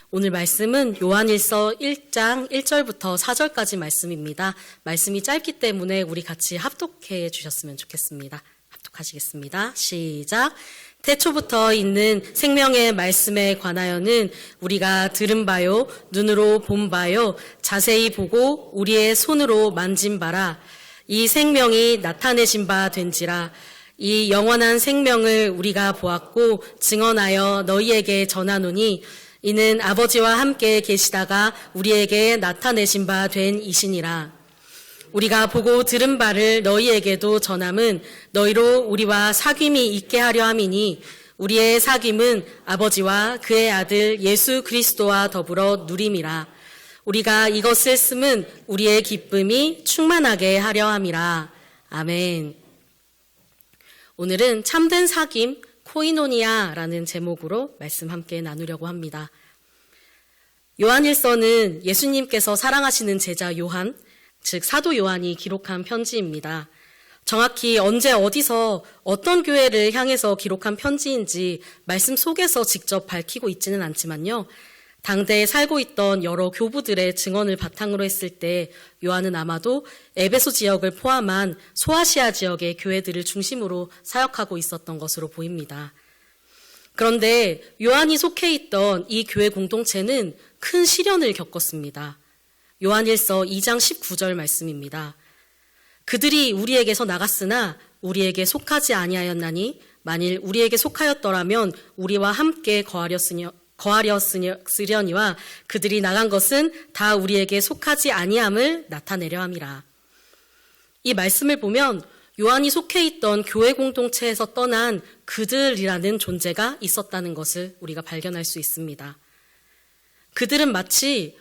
오늘 말씀은 요한일서 1장 1절부터 4절까지 말씀입니다. 말씀이 짧기 때문에 우리 같이 합독해 주셨으면 좋겠습니다. 합독하시겠습니다. 시작. 태초부터 있는 생명의 말씀에 관하여는 우리가 들은 바요, 눈으로 본 바요, 자세히 보고 우리의 손으로 만진 바라. 이 생명이 나타내신 바 된지라. 이 영원한 생명을 우리가 보았고 증언하여 너희에게 전하노니 이는 아버지와 함께 계시다가 우리에게 나타내신 바 된 이시니라. 우리가 보고 들은 바를 너희에게도 전함은 너희로 우리와 사귐이 있게 하려 함이니 우리의 사귐은 아버지와 그의 아들 예수 그리스도와 더불어 누림이라. 우리가 이것을 쓰면 우리의 기쁨이 충만하게 하려 함이라. 아멘. 오늘은 참된 사귐 코이노니아라는 제목으로 말씀 함께 나누려고 합니다. 요한일서는 예수님께서 사랑하시는 제자 요한, 즉 사도 요한이 기록한 편지입니다. 정확히 언제 어디서 어떤 교회를 향해서 기록한 편지인지 말씀 속에서 직접 밝히고 있지는 않지만요. 당대에 살고 있던 여러 교부들의 증언을 바탕으로 했을 때 요한은 아마도 에베소 지역을 포함한 소아시아 지역의 교회들을 중심으로 사역하고 있었던 것으로 보입니다. 그런데 요한이 속해 있던 이 교회 공동체는 큰 시련을 겪었습니다. 요한일서 2장 19절 말씀입니다. 그들이 우리에게서 나갔으나 우리에게 속하지 아니하였나니 만일 우리에게 속하였더라면 우리와 함께 거하렸으려니와 그들이 나간 것은 다 우리에게 속하지 아니함을 나타내려 함이라. 이 말씀을 보면 요한이 속해 있던 교회 공동체에서 떠난 그들이라는 존재가 있었다는 것을 우리가 발견할 수 있습니다. 그들은 마치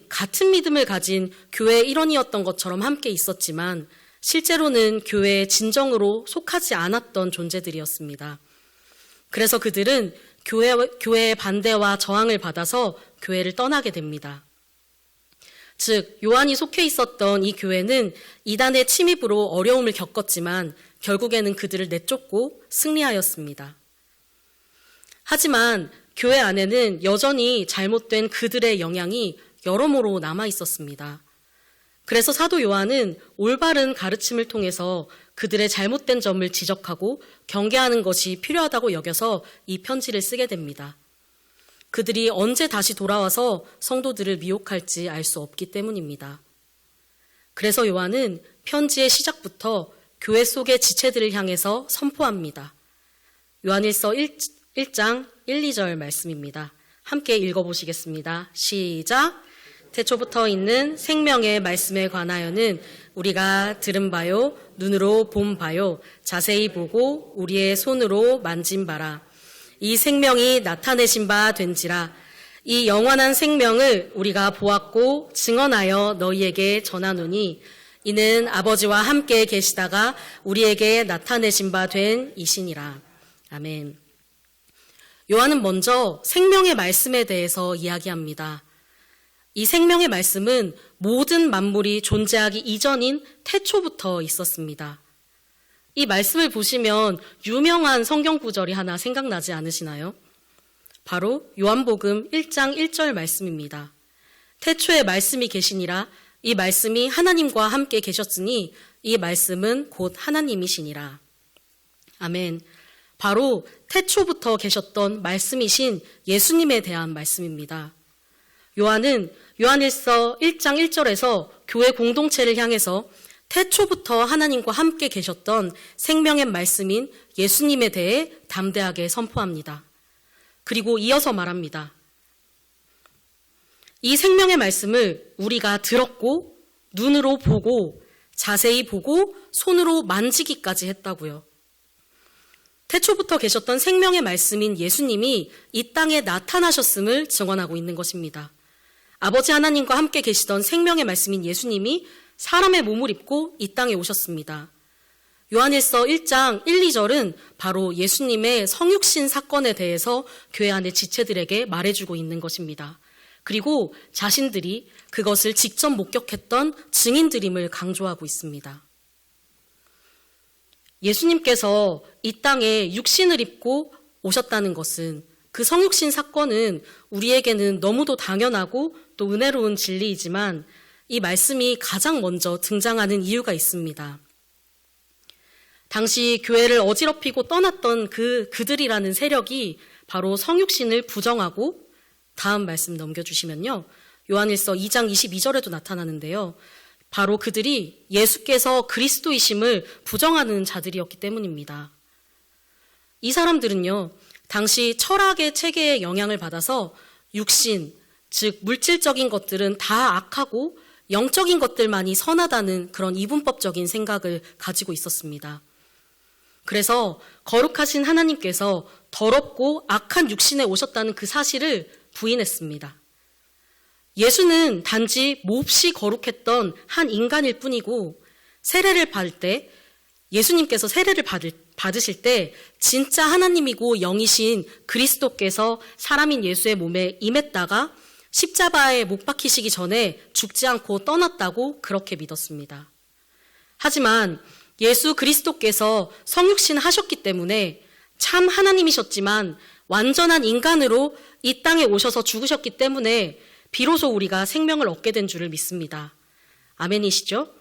같은 믿음을 가진 교회의 일원이었던 것처럼 함께 있었지만 실제로는 교회의 진정으로 속하지 않았던 존재들이었습니다. 그래서 그들은 교회의 반대와 저항을 받아서 교회를 떠나게 됩니다. 즉 요한이 속해 있었던 이 교회는 이단의 침입으로 어려움을 겪었지만 결국에는 그들을 내쫓고 승리하였습니다. 하지만 교회 안에는 여전히 잘못된 그들의 영향이 여러모로 남아 있었습니다. 그래서 사도 요한은 올바른 가르침을 통해서 그들의 잘못된 점을 지적하고 경계하는 것이 필요하다고 여겨서 이 편지를 쓰게 됩니다. 그들이 언제 다시 돌아와서 성도들을 미혹할지 알 수 없기 때문입니다. 그래서 요한은 편지의 시작부터 교회 속의 지체들을 향해서 선포합니다. 요한일서 1장 1, 2절 말씀입니다. 함께 읽어보시겠습니다. 시작. 태초부터 있는 생명의 말씀에 관하여는 우리가 들은 바요, 눈으로 본 바요, 자세히 보고 우리의 손으로 만진 바라. 이 생명이 나타내신 바 된지라. 이 영원한 생명을 우리가 보았고 증언하여 너희에게 전하노니 이는 아버지와 함께 계시다가 우리에게 나타내신 바 된 이시니라. 아멘. 요한은 먼저 생명의 말씀에 대해서 이야기합니다. 이 생명의 말씀은 모든 만물이 존재하기 이전인 태초부터 있었습니다. 이 말씀을 보시면 유명한 성경 구절이 하나 생각나지 않으시나요? 바로 요한복음 1장 1절 말씀입니다. 태초에 말씀이 계시니라. 이 말씀이 하나님과 함께 계셨으니 이 말씀은 곧 하나님이시니라. 아멘. 바로 태초부터 계셨던 말씀이신 예수님에 대한 말씀입니다. 요한은 요한일서 1장 1절에서 교회 공동체를 향해서 태초부터 하나님과 함께 계셨던 생명의 말씀인 예수님에 대해 담대하게 선포합니다. 그리고 이어서 말합니다. 이 생명의 말씀을 우리가 들었고 눈으로 보고 자세히 보고 손으로 만지기까지 했다고요. 태초부터 계셨던 생명의 말씀인 예수님이 이 땅에 나타나셨음을 증언하고 있는 것입니다. 아버지 하나님과 함께 계시던 생명의 말씀인 예수님이 사람의 몸을 입고 이 땅에 오셨습니다. 요한일서 1장 1, 2절은 바로 예수님의 성육신 사건에 대해서 교회 안의 지체들에게 말해주고 있는 것입니다. 그리고 자신들이 그것을 직접 목격했던 증인들임을 강조하고 있습니다. 예수님께서 이 땅에 육신을 입고 오셨다는 것은 그 성육신 사건은 우리에게는 너무도 당연하고 또 은혜로운 진리이지만 이 말씀이 가장 먼저 등장하는 이유가 있습니다. 당시 교회를 어지럽히고 떠났던 그들이라는 세력이 바로 성육신을 부정하고, 다음 말씀 넘겨주시면요, 요한일서 2장 22절에도 나타나는데요, 바로 그들이 예수께서 그리스도이심을 부정하는 자들이었기 때문입니다. 이 사람들은요, 당시 철학의 체계에 영향을 받아서 육신, 즉 물질적인 것들은 다 악하고 영적인 것들만이 선하다는 그런 이분법적인 생각을 가지고 있었습니다. 그래서 거룩하신 하나님께서 더럽고 악한 육신에 오셨다는 그 사실을 부인했습니다. 예수는 단지 몹시 거룩했던 한 인간일 뿐이고, 세례를 받을 때, 예수님께서 세례를 받으실 때 진짜 하나님이고 영이신 그리스도께서 사람인 예수의 몸에 임했다가 십자가에 못 박히시기 전에 죽지 않고 떠났다고 그렇게 믿었습니다. 하지만 예수 그리스도께서 성육신 하셨기 때문에 참 하나님이셨지만 완전한 인간으로 이 땅에 오셔서 죽으셨기 때문에 비로소 우리가 생명을 얻게 된 줄을 믿습니다. 아멘이시죠?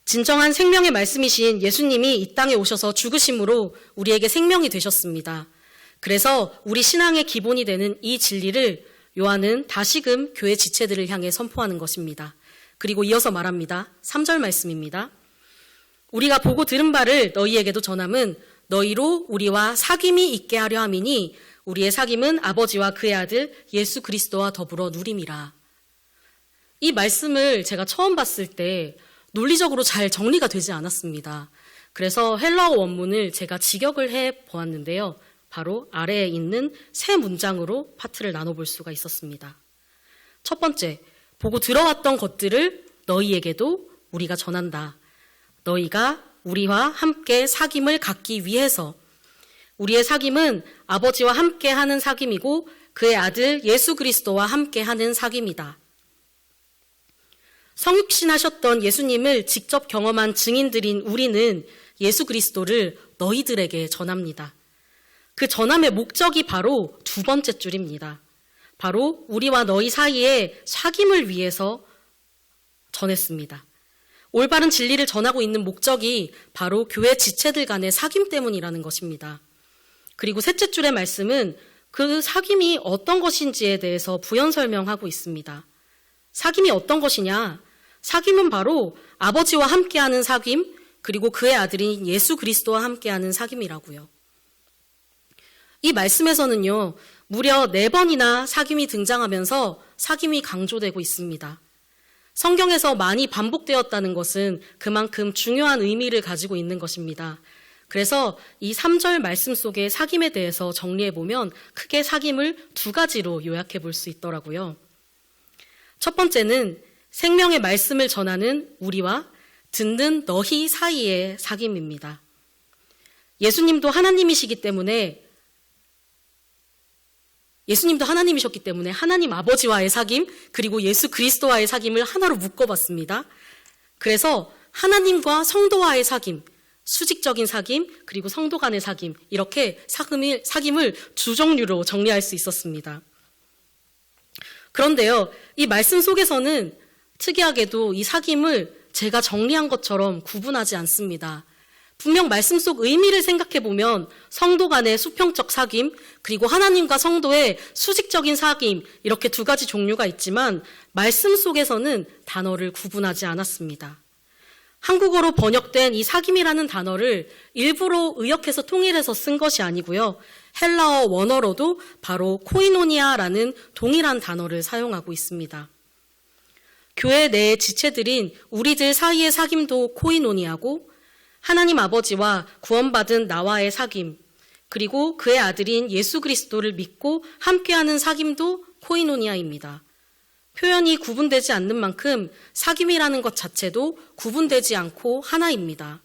진정한 생명의 말씀이신 예수님이 이 땅에 오셔서 죽으심으로 우리에게 생명이 되셨습니다. 그래서 우리 신앙의 기본이 되는 이 진리를 요한은 다시금 교회 지체들을 향해 선포하는 것입니다. 그리고 이어서 말합니다. 3절 말씀입니다. 우리가 보고 들은 바를 너희에게도 전함은 너희로 우리와 사귐이 있게 하려 함이니 우리의 사귐은 아버지와 그의 아들 예수 그리스도와 더불어 누림이라. 이 말씀을 제가 처음 봤을 때 논리적으로 잘 정리가 되지 않았습니다. 그래서 헬라어 원문을 제가 직역을 해 보았는데요. 바로 아래에 있는 세 문장으로 파트를 나눠볼 수가 있었습니다. 첫 번째, 보고 들어왔던 것들을 너희에게도 우리가 전한다. 너희가 우리와 함께 사귐을 갖기 위해서, 우리의 사귐은 아버지와 함께 하는 사귐이고 그의 아들 예수 그리스도와 함께 하는 사귐이다. 성육신하셨던 예수님을 직접 경험한 증인들인 우리는 예수 그리스도를 너희들에게 전합니다. 그 전함의 목적이 바로 두 번째 줄입니다. 바로 우리와 너희 사이에 사귐을 위해서 전했습니다. 올바른 진리를 전하고 있는 목적이 바로 교회 지체들 간의 사귐 때문이라는 것입니다. 그리고 셋째 줄의 말씀은 그 사귐이 어떤 것인지에 대해서 부연 설명하고 있습니다. 사귐이 어떤 것이냐? 사귐은 바로 아버지와 함께하는 사귐, 그리고 그의 아들인 예수 그리스도와 함께하는 사귐이라고요. 이 말씀에서는요, 무려 4번이나 사귐이 등장하면서 사귐이 강조되고 있습니다. 성경에서 많이 반복되었다는 것은 그만큼 중요한 의미를 가지고 있는 것입니다. 그래서 이 3절 말씀 속의 사귐에 대해서 정리해보면 크게 사귐을 두 가지로 요약해 볼 수 있더라고요. 첫 번째는 생명의 말씀을 전하는 우리와 듣는 너희 사이의 사귐입니다. 예수님도 하나님이셨기 때문에 하나님 아버지와의 사귐, 그리고 예수 그리스도와의 사귐을 하나로 묶어봤습니다. 그래서 하나님과 성도와의 사귐, 수직적인 사귐, 그리고 성도 간의 사귐, 이렇게 사귐을 두 종류로 정리할 수 있었습니다. 그런데요, 이 말씀 속에서는 특이하게도 이 사귐을 제가 정리한 것처럼 구분하지 않습니다. 분명 말씀 속 의미를 생각해보면 성도 간의 수평적 사귐, 그리고 하나님과 성도의 수직적인 사귐, 이렇게 두 가지 종류가 있지만 말씀 속에서는 단어를 구분하지 않았습니다. 한국어로 번역된 이 사귐이라는 단어를 일부러 의역해서 통일해서 쓴 것이 아니고요. 헬라어 원어로도 바로 코이노니아라는 동일한 단어를 사용하고 있습니다. 교회 내의 지체들인 우리들 사이의 사귐도 코이노니아고, 하나님 아버지와 구원받은 나와의 사귐, 그리고 그의 아들인 예수 그리스도를 믿고 함께하는 사귐도 코이노니아입니다. 표현이 구분되지 않는 만큼 사귐이라는 것 자체도 구분되지 않고 하나입니다.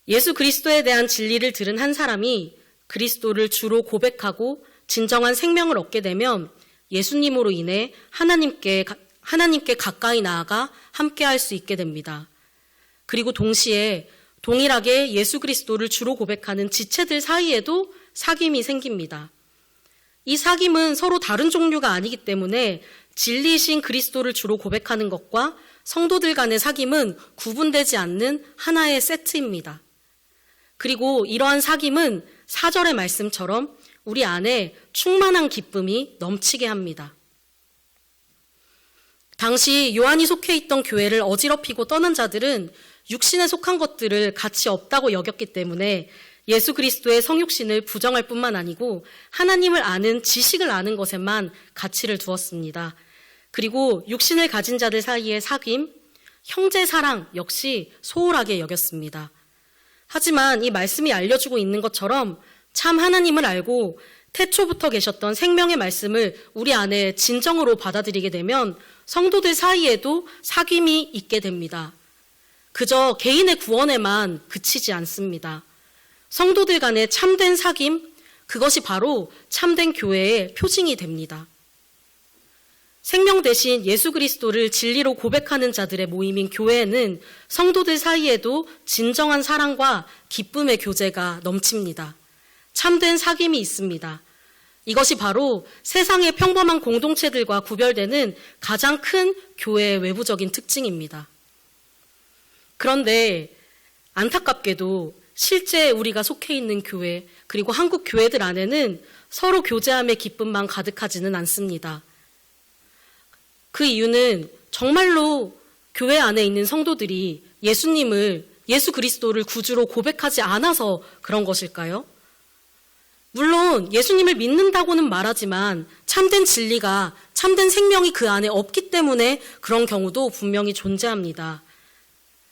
예수 그리스도에 대한 진리를 들은 한 사람이 그리스도를 주로 고백하고 진정한 생명을 얻게 되면 예수님으로 인해 하나님께 가까이 나아가 함께할 수 있게 됩니다. 그리고 동시에 동일하게 예수 그리스도를 주로 고백하는 지체들 사이에도 사귐이 생깁니다. 이 사귐은 서로 다른 종류가 아니기 때문에 진리이신 그리스도를 주로 고백하는 것과 성도들 간의 사귐은 구분되지 않는 하나의 세트입니다. 그리고 이러한 사귐은 4절의 말씀처럼 우리 안에 충만한 기쁨이 넘치게 합니다. 당시 요한이 속해 있던 교회를 어지럽히고 떠난 자들은 육신에 속한 것들을 가치 없다고 여겼기 때문에 예수 그리스도의 성육신을 부정할 뿐만 아니고 하나님을 아는 지식을 아는 것에만 가치를 두었습니다. 그리고 육신을 가진 자들 사이의 사귐, 형제 사랑 역시 소홀하게 여겼습니다. 하지만 이 말씀이 알려주고 있는 것처럼 참 하나님을 알고 태초부터 계셨던 생명의 말씀을 우리 안에 진정으로 받아들이게 되면 성도들 사이에도 사귐이 있게 됩니다. 그저 개인의 구원에만 그치지 않습니다. 성도들 간의 참된 사귐, 그것이 바로 참된 교회의 표징이 됩니다. 생명 대신 예수 그리스도를 진리로 고백하는 자들의 모임인 교회에는 성도들 사이에도 진정한 사랑과 기쁨의 교제가 넘칩니다. 참된 사귐이 있습니다. 이것이 바로 세상의 평범한 공동체들과 구별되는 가장 큰 교회의 외부적인 특징입니다. 그런데 안타깝게도 실제 우리가 속해 있는 교회, 그리고 한국 교회들 안에는 서로 교제함의 기쁨만 가득하지는 않습니다. 그 이유는 정말로 교회 안에 있는 성도들이 예수 그리스도를 구주로 고백하지 않아서 그런 것일까요? 물론 예수님을 믿는다고는 말하지만 참된 진리가, 참된 생명이 그 안에 없기 때문에 그런 경우도 분명히 존재합니다.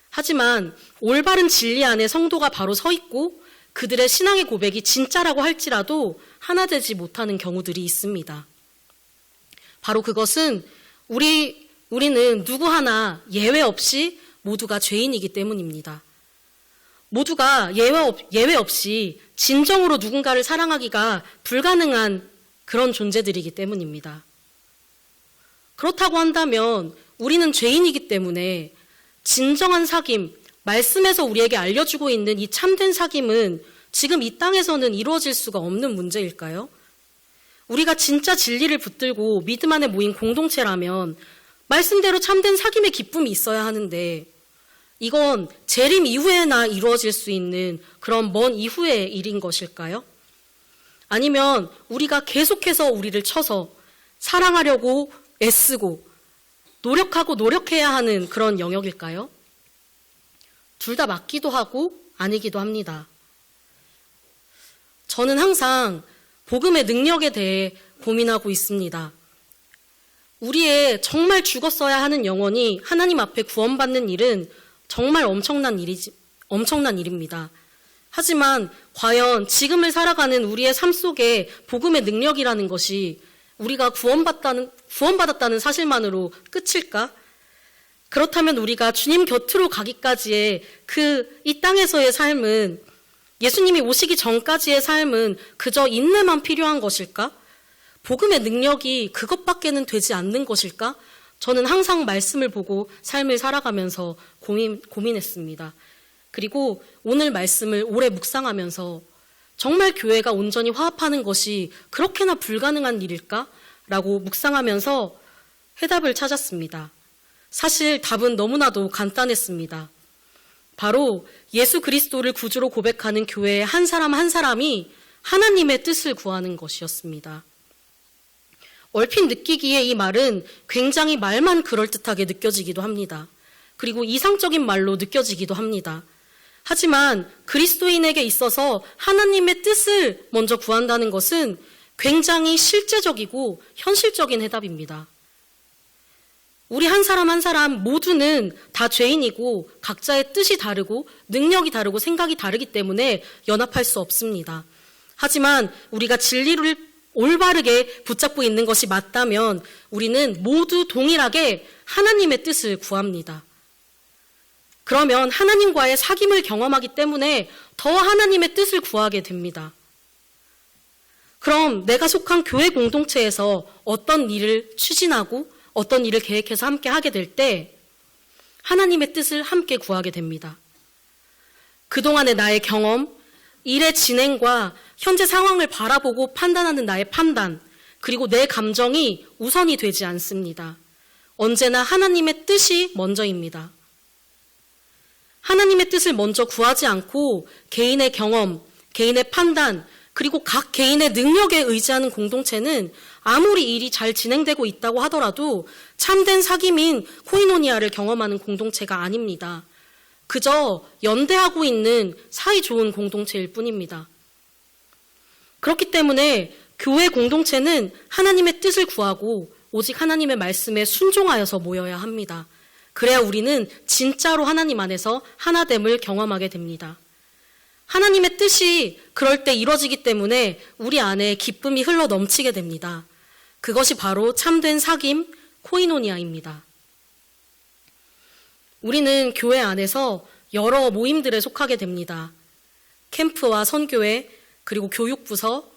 하지만 올바른 진리 안에 성도가 바로 서 있고 그들의 신앙의 고백이 진짜라고 할지라도 하나 되지 못하는 경우들이 있습니다. 바로 그것은 우리는 누구 하나 예외 없이 모두가 죄인이기 때문입니다. 모두가 예외 없이 진정으로 누군가를 사랑하기가 불가능한 그런 존재들이기 때문입니다. 그렇다고 한다면 우리는 죄인이기 때문에 진정한 사귐, 말씀에서 우리에게 알려주고 있는 이 참된 사귐은 지금 이 땅에서는 이루어질 수가 없는 문제일까요? 우리가 진짜 진리를 붙들고 믿음 안에 모인 공동체라면 말씀대로 참된 사귐의 기쁨이 있어야 하는데 이건 재림 이후에나 이루어질 수 있는 그런 먼 이후의 일인 것일까요? 아니면 우리가 계속해서 우리를 쳐서 사랑하려고 애쓰고 노력해야 하는 그런 영역일까요? 둘 다 맞기도 하고 아니기도 합니다. 저는 항상 복음의 능력에 대해 고민하고 있습니다. 우리의 정말 죽었어야 하는 영혼이 하나님 앞에 구원받는 일은 정말 엄청난 일입니다. 하지만 과연 지금을 살아가는 우리의 삶 속에 복음의 능력이라는 것이 우리가 구원받았다는 사실만으로 끝일까? 그렇다면 우리가 주님 곁으로 가기까지의 이 땅에서의 삶은, 예수님이 오시기 전까지의 삶은 그저 인내만 필요한 것일까? 복음의 능력이 그것밖에는 되지 않는 것일까? 저는 항상 말씀을 보고 삶을 살아가면서 고민했습니다. 그리고 오늘 말씀을 오래 묵상하면서 정말 교회가 온전히 화합하는 것이 그렇게나 불가능한 일일까? 라고 묵상하면서 해답을 찾았습니다. 사실 답은 너무나도 간단했습니다. 바로 예수 그리스도를 구주로 고백하는 교회의 한 사람 한 사람이 하나님의 뜻을 구하는 것이었습니다. 얼핏 느끼기에 이 말은 굉장히 말만 그럴듯하게 느껴지기도 합니다. 그리고 이상적인 말로 느껴지기도 합니다. 하지만 그리스도인에게 있어서 하나님의 뜻을 먼저 구한다는 것은 굉장히 실제적이고 현실적인 해답입니다. 우리 한 사람 한 사람 모두는 다 죄인이고 각자의 뜻이 다르고 능력이 다르고 생각이 다르기 때문에 연합할 수 없습니다. 하지만 우리가 진리를 올바르게 붙잡고 있는 것이 맞다면 우리는 모두 동일하게 하나님의 뜻을 구합니다. 그러면 하나님과의 사귐을 경험하기 때문에 더 하나님의 뜻을 구하게 됩니다. 그럼 내가 속한 교회 공동체에서 어떤 일을 추진하고 어떤 일을 계획해서 함께 하게 될 때 하나님의 뜻을 함께 구하게 됩니다. 그동안의 나의 경험, 일의 진행과 현재 상황을 바라보고 판단하는 나의 판단, 그리고 내 감정이 우선이 되지 않습니다. 언제나 하나님의 뜻이 먼저입니다. 하나님의 뜻을 먼저 구하지 않고 개인의 경험, 개인의 판단, 그리고 각 개인의 능력에 의지하는 공동체는 아무리 일이 잘 진행되고 있다고 하더라도 참된 사귐인 코이노니아를 경험하는 공동체가 아닙니다. 그저 연대하고 있는 사이 좋은 공동체일 뿐입니다. 그렇기 때문에 교회 공동체는 하나님의 뜻을 구하고 오직 하나님의 말씀에 순종하여서 모여야 합니다. 그래야 우리는 진짜로 하나님 안에서 하나됨을 경험하게 됩니다. 하나님의 뜻이 그럴 때 이루어지기 때문에 우리 안에 기쁨이 흘러 넘치게 됩니다. 그것이 바로 참된 사귐, 코이노니아입니다. 우리는 교회 안에서 여러 모임들에 속하게 됩니다. 캠프와 선교회, 그리고 교육부서,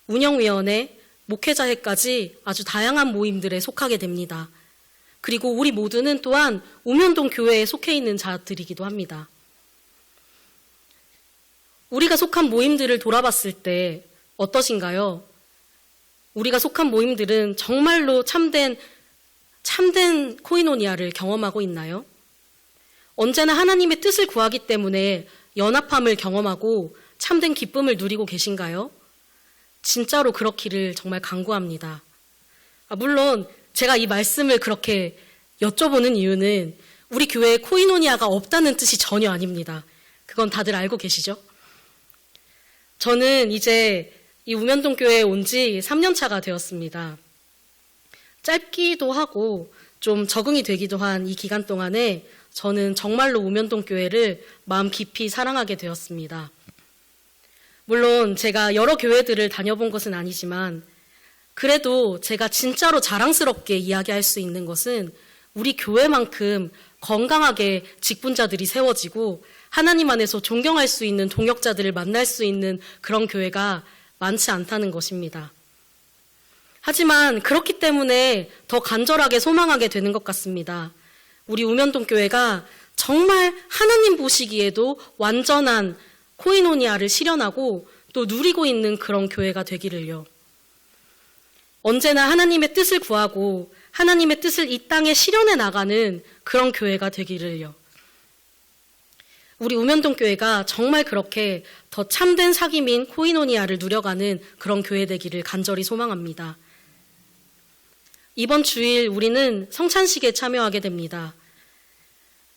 운영위원회, 목회자회까지 아주 다양한 모임들에 속하게 됩니다. 그리고 우리 모두는 또한 우면동 교회에 속해 있는 자들이기도 합니다. 우리가 속한 모임들을 돌아봤을 때 어떠신가요? 우리가 속한 모임들은 정말로 참된 코이노니아를 경험하고 있나요? 언제나 하나님의 뜻을 구하기 때문에 연합함을 경험하고 참된 기쁨을 누리고 계신가요? 진짜로 그렇기를 정말 간구합니다. 물론 제가 이 말씀을 그렇게 여쭤보는 이유는 우리 교회에 코이노니아가 없다는 뜻이 전혀 아닙니다. 그건 다들 알고 계시죠? 저는 이제 이 우면동 교회에 온 지 3년 차가 되었습니다. 짧기도 하고 좀 적응이 되기도 한 이 기간 동안에 저는 정말로 우면동 교회를 마음 깊이 사랑하게 되었습니다. 물론 제가 여러 교회들을 다녀본 것은 아니지만 그래도 제가 진짜로 자랑스럽게 이야기할 수 있는 것은 우리 교회만큼 건강하게 직분자들이 세워지고 하나님 안에서 존경할 수 있는 동역자들을 만날 수 있는 그런 교회가 많지 않다는 것입니다. 하지만 그렇기 때문에 더 간절하게 소망하게 되는 것 같습니다. 우리 우면동 교회가 정말 하나님 보시기에도 완전한 코이노니아를 실현하고 또 누리고 있는 그런 교회가 되기를요. 언제나 하나님의 뜻을 구하고 하나님의 뜻을 이 땅에 실현해 나가는 그런 교회가 되기를요. 우리 우면동 교회가 정말 그렇게 더 참된 사귐인 코이노니아를 누려가는 그런 교회 되기를 간절히 소망합니다. 이번 주일 우리는 성찬식에 참여하게 됩니다.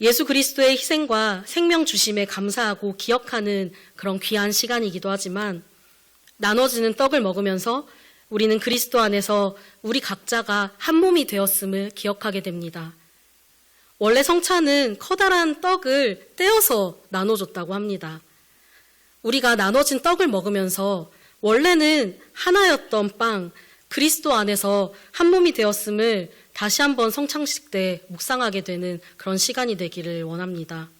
예수 그리스도의 희생과 생명 주심에 감사하고 기억하는 그런 귀한 시간이기도 하지만 나눠지는 떡을 먹으면서 우리는 그리스도 안에서 우리 각자가 한 몸이 되었음을 기억하게 됩니다. 원래 성찬은 커다란 떡을 떼어서 나눠줬다고 합니다. 우리가 나눠진 떡을 먹으면서 원래는 하나였던 빵, 그리스도 안에서 한 몸이 되었음을 다시 한번 성찬식 때 묵상하게 되는 그런 시간이 되기를 원합니다.